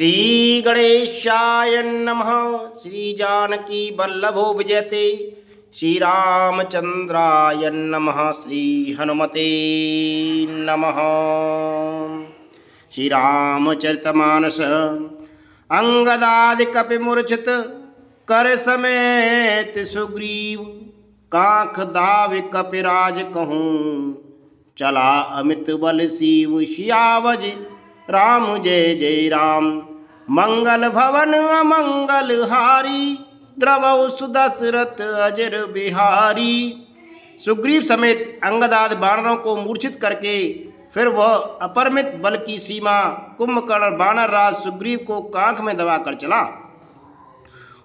श्री गणेशाय नमः। श्री जानकी वल्लभो विजयते। श्री रामचंद्राय नमः। श्री हनुमते नमः। श्री रामचरितमानस अंगदादि कपि मूर्छित कर समेत सुग्रीव कांख दाव कपिराज कहूँ चला अमित बल शिव सियावज राम जय जय राम। मंगल भवन अमंगल हारी द्रवौ सुदशरथ अजर बिहारी। सुग्रीव समेत अंगदाद बानरों को मूर्छित करके फिर वह अपरिमित बल की सीमा कुंभकर्ण बानर राज सुग्रीव को कांख में दबाकर चला।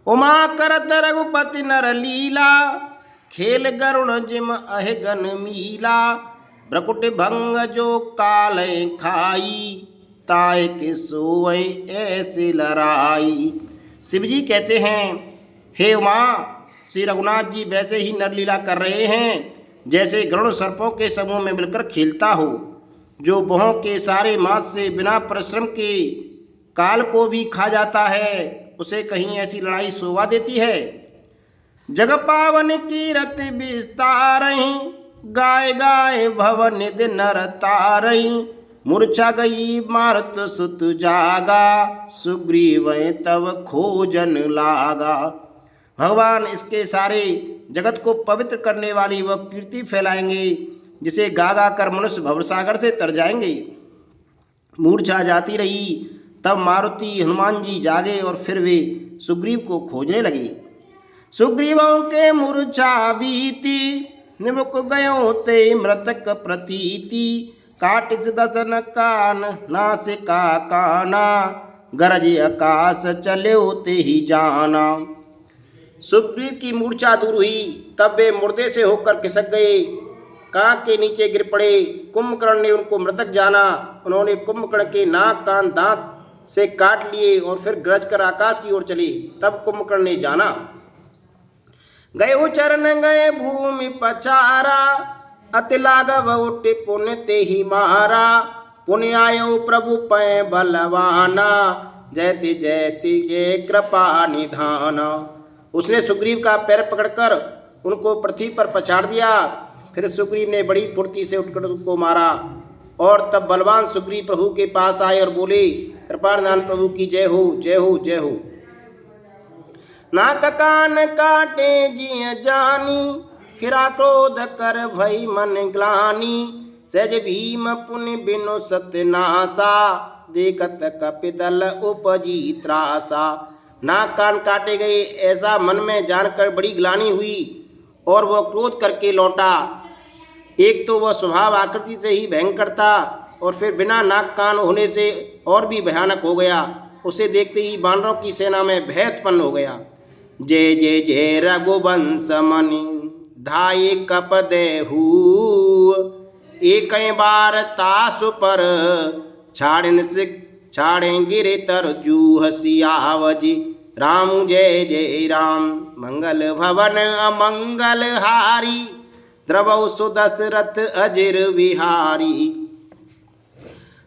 उमा करत रघुपति नर लीला खेल गरुण जिम अहिगन मीला। ब्रकुट भंग जो काल खाई ताय के सोए ऐसे लड़ाई। शिवजी कहते हैं, हे उमा, श्री रघुनाथ जी वैसे ही नरलीला कर रहे हैं जैसे गरुड़ सर्पों के समूह में मिलकर खेलता हो, जो बहों के सारे मांस से बिना परिश्रम के काल को भी खा जाता है, उसे कहीं ऐसी लड़ाई शोभा देती है। जग पावन कीरत विस्तारहि गाय गाय भवन निधि नर तारहि। मूर्छा गई मारुत सुत जागा सुग्रीव तव खोजन लागा। भगवान इसके सारे जगत को पवित्र करने वाली वह कीर्ति फैलाएंगे जिसे गा गा कर मनुष्य भवसागर से तर जाएंगे। मूर्छा जाती रही, तब मारुति हनुमान जी जागे और फिर वे सुग्रीव को खोजने लगे। सुग्रीवों के मूर्छा बीती निमुक गयो ते मृतक प्रतीति। काटिस दसन कान नासिका काना गरज आकाश चले ते ही जाना। सुग्रीव की मूर्छा दूर हुई, तब वे मुर्दे से होकर खिसक गए, कांख के नीचे गिर पड़े। कुंभकर्ण ने उनको मृतक जाना। उन्होंने कुंभकर्ण के नाक कान दांत से काट लिए और फिर गरज कर आकाश की ओर चले। तब कुंभकर्ण ने जाना। गए चरण गए भूमि पचारा अति लाघव उठे पुण्य ते ही मारा। पुण्य आयो प्रभु पै बलवाना जयति जयति जय कृपा निधाना। उसने सुग्रीव का पैर पकड़कर उनको पृथ्वी पर पछाड़ दिया। फिर सुग्रीव ने बड़ी फुर्ती से उठकर उसको मारा और तब बलवान सुग्रीव प्रभु के पास आए और बोले, कृपा निधान प्रभु की जय हो जय हो जय हो। नाक कान काटे जिय जानी फिरा क्रोध कर भई मन ग्लानी। सहज भीम पुनि बिनु सतनासा देखत कपिदल उपजी त्रासा। नाक कान काटे गए ऐसा मन में जानकर बड़ी ग्लानि हुई और वह क्रोध करके लौटा। एक तो वह स्वभाव आकृति से ही भयंकर था और फिर बिना नाक कान होने से और भी भयानक हो गया। उसे देखते ही बानरों की सेना में भय उत्पन्न हो गया। जय जय जय रघुवंश मणि धाये कप देहू। एक बार तासु पर छाड़ें गिरे तर जूह सियावजी। राम जय जय राम मंगल भवन अमंगल हारी द्रवौ सुदशरथ अजिर विहारी।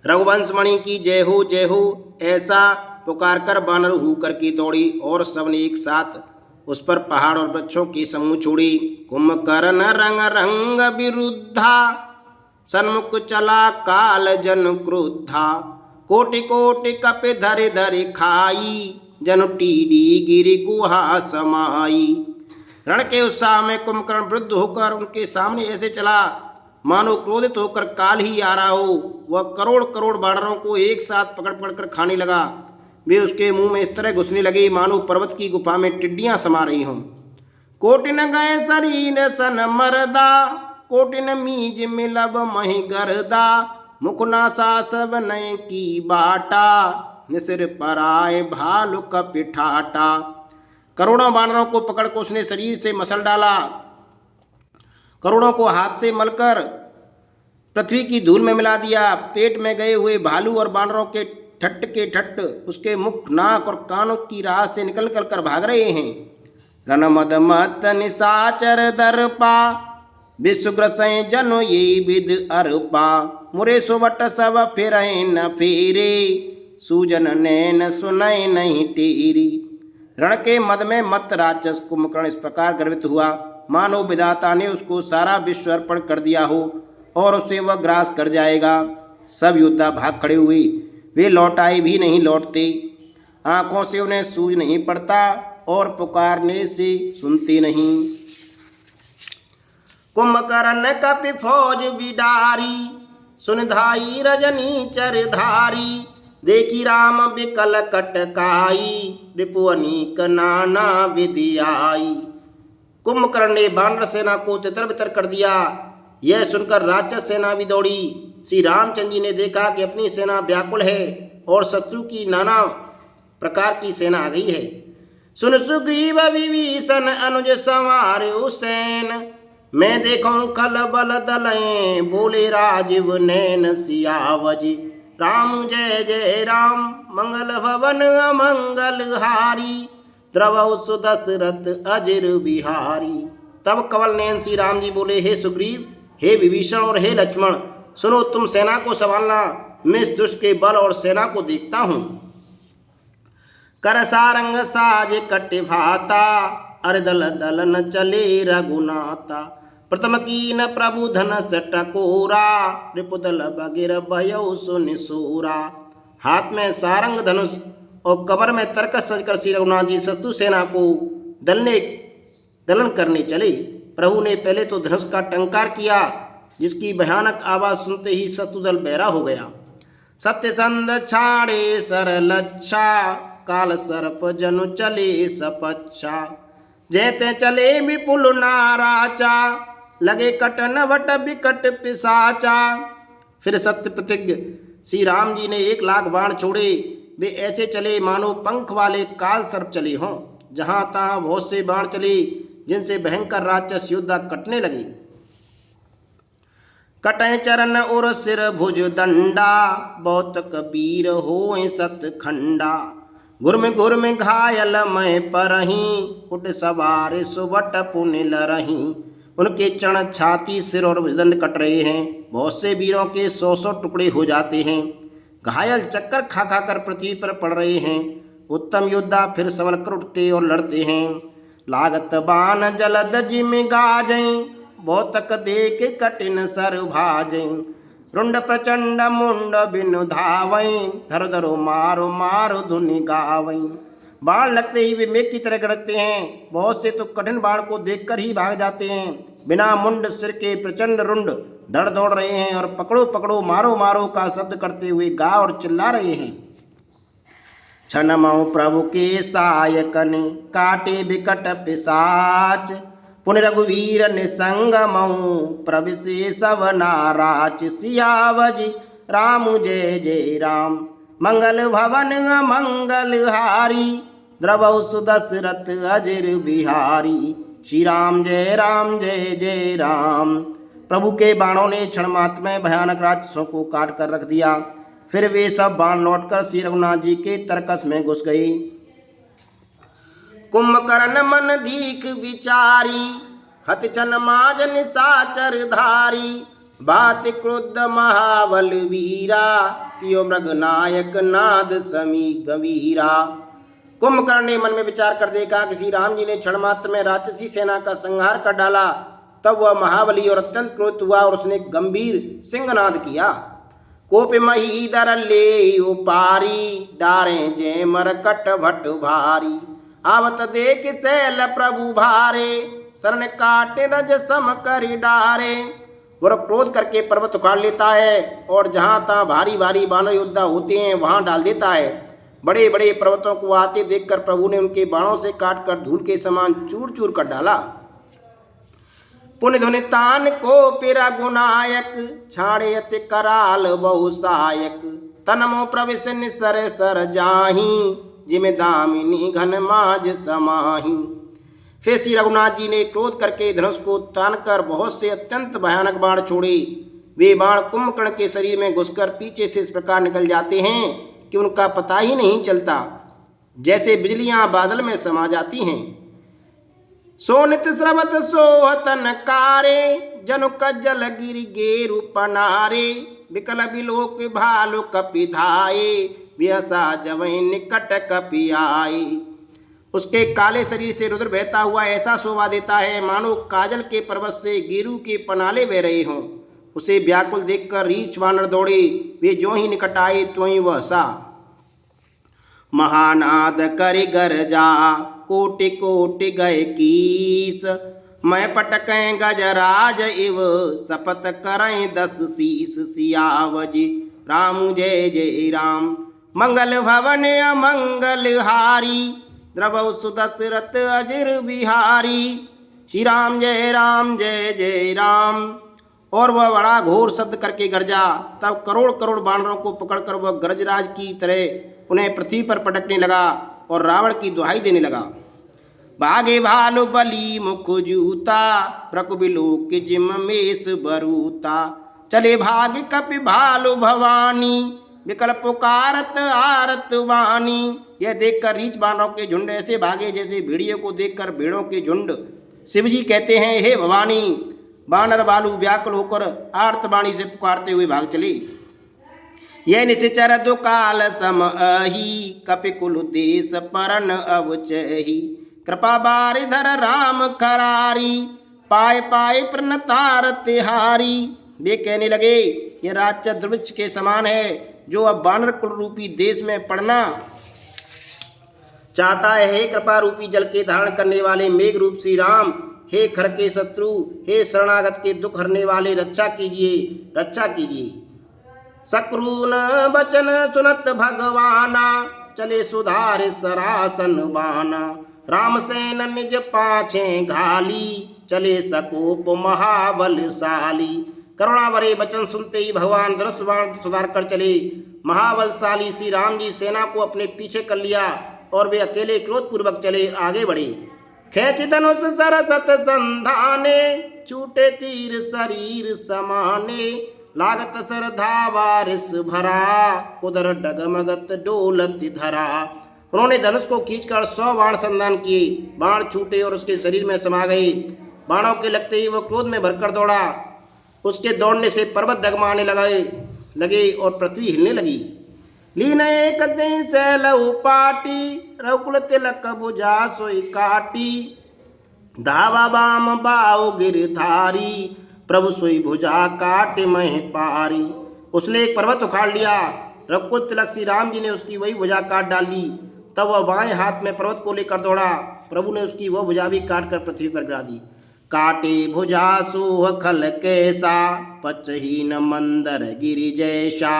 रघुवंश मणि की जय हो ऐसा पुकार कर बानर हू करके दौड़ी और सबने एक साथ उस पर पहाड़ और वृक्षों के समूह छोड़े। कुंभकर्ण रंग रंग विरुद्धा सन्मुख चला काल जन क्रुद्धा। कोटि कोटि कपि धरि धरि खाई जनु टीडी गिरि गुहा समाई। रण के उत्साह में कुंभकर्ण वृद्ध होकर उनके सामने ऐसे चला मानो क्रोधित होकर काल ही आ रहा हो। वह करोड़ करोड़ बानरों को एक साथ पकड़ पकड़ कर खाने लगा। वे उसके मुंह में इस तरह घुसने लगे मानो पर्वत की गुफा में टिड्डियां समा रही हों। कोटिन गए शरीर सन मरदा कोटिन मीज मिलब मही गरदा। मुख नासा सब नय की बाटा निसिर पराए भालु कपिठाटा। करोड़ों बानरों को पकड़कर उसने शरीर से मसल डाला। करोड़ों को हाथ से मलकर पृथ्वी की धूल में मिला दिया। पेट में गए हुए भालू और बानरों के ठट्ट उसके मुख नाक और कानों की राह से निकल कर भाग रहे हैं। रन मद मत निशाचर दर्पा विश्वग्रसय जनो ये विद अरपा। मुरे सुवट सब फिर न फेरे सूजन नैन सुनय नहीं टेरी। रण के मद में मत राक्षस कुंभकर्ण इस प्रकार गर्वित हुआ मानो विधाता ने उसको सारा विश्व अर्पण कर दिया हो और उसे वह ग्रास कर जाएगा। सब योद्धा भाग खड़े हुए, वे लौटाए भी नहीं लौटते, आंखों से उन्हें सूझ नहीं पड़ता और पुकारने से सुनते नहीं। कुंभकर्ण कपि फौज बिडारी, सुनधाई रजनी चरधारी। देखी राम बिकल कटकाई, रिपु अनीक नाना विधि आई। कुंभकर्ण ने वानर सेना को तितर बितर कर दिया। यह सुनकर राक्षस सेना भी दौड़ी। श्री रामचंद्र जी ने देखा कि अपनी सेना व्याकुल है और शत्रु की नाना प्रकार की सेना आ गई है। सुन सुग्रीव विभीषण अनुज संवारु सैन, मैं देखूं खल बल दलें बोले राजीव नैन। सियावज राम जय जय राम, मंगल भवन अमंगल हारी। द्रवौ सुदशरथ अजिर बिहारी। तब कवल नयन श्री राम जी बोले, हे सुग्रीव, हे विभीषण और हे लक्ष्मण, सुनो, तुम सेना को संभालना, मैं इस दुष्ट के बल और सेना को देखता हूँ। कर सारंग साज कट्टे भाता, अरे दल दल न चले रघुनाथा। प्रथम कीन प्रभु धनस टकोरा, रिपुदल बगिर भयउ सुनिसूरा। हाथ में सारंग धनुष और कमर में तरकस सजकर श्री रघुनाथ जी शत्रु सेना को दलन करने चले। प्रभु ने पहले तो धनुष का टंकार किया, जिसकी भयानक आवाज सुनते ही शत्रुदल बहरा हो गया। सत्यसंध छाड़े सरलच्छा, काल सर्प जनु चले सपच्छा। जैते चले विपुल नाराचा, लगे कटन वट विकट पिसाचा। फिर सत्य प्रतिज्ञ श्री राम जी ने 1,00,000 बाण छोड़े। वे ऐसे चले मानो पंख वाले काल सर्प चले हों। जहाँ तहाँ बहुत से बाण चले, जिनसे भयंकर राक्षस योद्धा कटने लगे। कटै चरण और सिर भुज दंडा, बहुत कबीर होए सतखंडा। घुर्म घायल मैं परही, कुट सवार सुबट पुनि लरही। उनके चरण छाती सिर और भुजदंड कट रहे हैं। बहुत से वीरों के 100 टुकड़े हो जाते हैं। घायल चक्कर खा खा कर पृथ्वी पर पड़ रहे हैं। उत्तम योद्धा फिर संभल कर उठते और लड़ते हैं। लागत बाण जलद जिम गाजें, बहुत तक देख कठिन सर भाजें। रुंड प्रचंड मुंड बिनु धावें, धर धरो मारो मारो धुनि गावें। बाण लगते ही वे मेघ की तरह गरजते हैं। बहुत से तो कठिन बाण को देखकर ही भाग जाते हैं। बिना मुंड सिर के प्रचंड रुंड धड़ दौड़ रहे हैं और पकड़ो पकड़ो मारो मारो का शब्द करते हुए गा और चिल्ला रहे हैं। छनमऊ प्रभु के सायकन, काटे बिकट पिशाच। पुनि रघुवीर निसंगमऊ, प्रविशे सब नाराच। सियावज राम जय जय राम, मंगल भवन अमंगल हारी। द्रवौ सुदशरथ अजिर बिहारी। श्री राम जय जय राम। प्रभु के बाणों ने क्षण मात्र में भयानक राक्षसों को काट कर रख दिया। फिर वे सब बाण लौटकर श्री रघुनाथ जी के तरकस में घुस गए। कुंभकर्ण मन दीख विचारी, हति छन माज निशाचर धारी। बात क्रुद्ध महाबल वीरा, कियो मृगनायक नाद समी गंभीरा। कुंभकर्ण ने मन में विचार कर देखा कि श्री राम जी ने क्षण मात्र में राक्षसी सेना का संहार कर डाला। तब वह महाबली और अत्यंत क्रोधित हुआ और उसने गंभीर सिंहनाद किया। कोप मही दर ले उपारी, डारे जय मरकट भट भारी। आवत देख शैल प्रभु भारे, शरण काटे रज सम करि डारे। वह क्रोध करके पर्वत उखाड़ लेता है और जहाँ तहाँ भारी भारी बानर योद्धा होते हैं वहाँ डाल देता है। बड़े बड़े पर्वतों को आते देखकर प्रभु ने उनके बाणों से काटकर धूल के समान चूर चूर कर डाला। पुनि धुनि तान को पिरा गुनायक, छाड़े अति कराल बहु सहायक। तनमो प्रविश निसर सर जाही, जिम दामिनी घन माज समाही। फिर श्री रघुनाथ जी ने क्रोध करके धनुष को तानकर बहुत से अत्यंत भयानक बाण छोड़े। वे बाण कुंभकर्ण के शरीर में घुसकर पीछे से इस प्रकार निकल जाते हैं कि उनका पता ही नहीं चलता, जैसे बिजलियां बादल में समा जाती हैं। सोनित स्रवत सोहतन कारे, जनु कज्जल गिरि गेरु पनारे। विकल बिलोक भालु कपिधाये, व्यसा जवै निकट कपि आई। उसके काले शरीर से रुद्र बहता हुआ ऐसा शोभा देता है मानो काजल के पर्वत से गेरू के पनाले बह रहे हों। उसे व्याकुल देखकर रीछ वानर दौड़े, वे जो ही निकट आए त्यों वह सा महानाद करि गरजा, कोटि कोटि गए कीस। मैं पटकें गजराज इव, शपथ करें 10 शीस। सियावजी राम जय जय राम, मंगल भवन अमंगल हारी। द्रवौ सुदशरथ अजिर बिहारी, श्री राम जय जय राम। और वह बड़ा घोर शब्द करके गरजा। तब करोड़ करोड़ बानरों को पकड़कर वह गरजराज की तरह उन्हें पृथ्वी पर पटकने लगा और रावण की दुहाई देने लगा। भागे भालु बली मुख जूता, प्रकुबिलोक जिम मेष बरूता। चले भाग कपि भालु भवानी, विकल पुकारत आरत वाणी। यह देखकर रीछ बानरों के झुंड ऐसे भागे जैसे भेड़ियों को देखकर भेड़ों के झुंड। शिवजी कहते हैं, हे भवानी। बानर बालू व्याकुल होकर आर्तवाणी से पुकारते हुए भाग चले। यह निश्चर दुकाल सम अहि, कपिकुल देश परन अवचहि। कृपा बारिधर राम करारी, पाए पाए प्रणतार तिहारी। वे कहने लगे, यह राक्षस वृक्ष के समान है जो अब बानर कुल रूपी देश में पड़ना चाहता है। हे कृपा रूपी जल के धारण करने वाले मेघ रूप श्री राम, हे खर के शत्रु, हे शरणागत के दुख हरने वाले, रक्षा कीजिए रक्षा कीजिए। सक्रून बचन सुनत भगवाना, चले सुधार सरासन बाना। रामसेन निज पाछे घाली, चले सकोप महाबलशाली। करुणा भरे वचन सुनते ही भगवान धनुष बाण सुधार कर चले। महाबलशाली श्री राम जी सेना को अपने पीछे कर लिया और वे अकेले क्रोधपूर्वक चले आगे बढ़े। खेच धनुष सरसत संधाने, छूटे तीर शरीर समाने। लागत सर धावा रिस भरा, कुदर डगमगत डोलत धरा। उन्होंने धनुष को खींचकर 100 बाण संधान किए। बाण छूटे और उसके शरीर में समा गए। बाणों के लगते ही वह क्रोध में भरकर दौड़ा। उसके दौड़ने से पर्वत डगमाने लगे और पृथ्वी हिलने लगी। लीन एक दिन सैलऊ पाटी, रघुकुल तिलक भुजा सोई काटी। धावा बाम बाऊ गिरधारी, प्रभु सोई भुजा काट मह पारी। उसने एक पर्वत उखाड़ लिया। रघुकुल तिलक श्री राम जी ने उसकी वही भुजा काट डाली। तब वह बाएं हाथ में पर्वत को लेकर दौड़ा। प्रभु ने उसकी वह भुजा भी काट कर पृथ्वी पर गिरा दी। काटे भुजा सोह खल कैसा, पचहीन मंदर गिरि जैसा।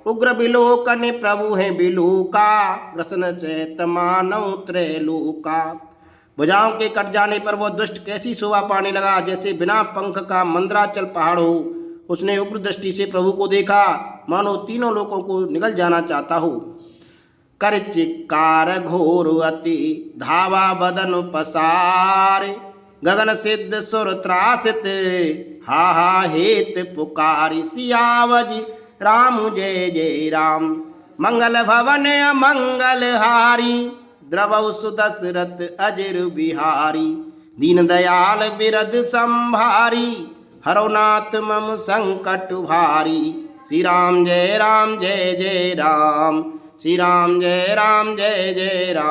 उग्र बिलोकन प्रभु हैं बिलूका, रसन चैत मानव त्रैलोका। भुजाओं के कट जाने पर वह दुष्ट कैसी शोभा पाने लगा, जैसे बिना पंख का मंदराचल पहाड़ हो। उसने उग्र दृष्टि से प्रभु को देखा, मानो तीनों लोकों को निगल जाना चाहता हो। कर चिक्कार घोर अति, धावा बदन पसार। गगन सिद्ध सुर त्रासित, हा हेत पुकारी। सियावजी राम जय जय राम, मंगल भवन अमंगल हारी। द्रवौ सुदशरथ अजिर बिहारी, दीन दयाल बिरद संभारी। हरौ नाथ मम संकट भारी। श्री राम जय जय राम, श्री राम जय जय राम।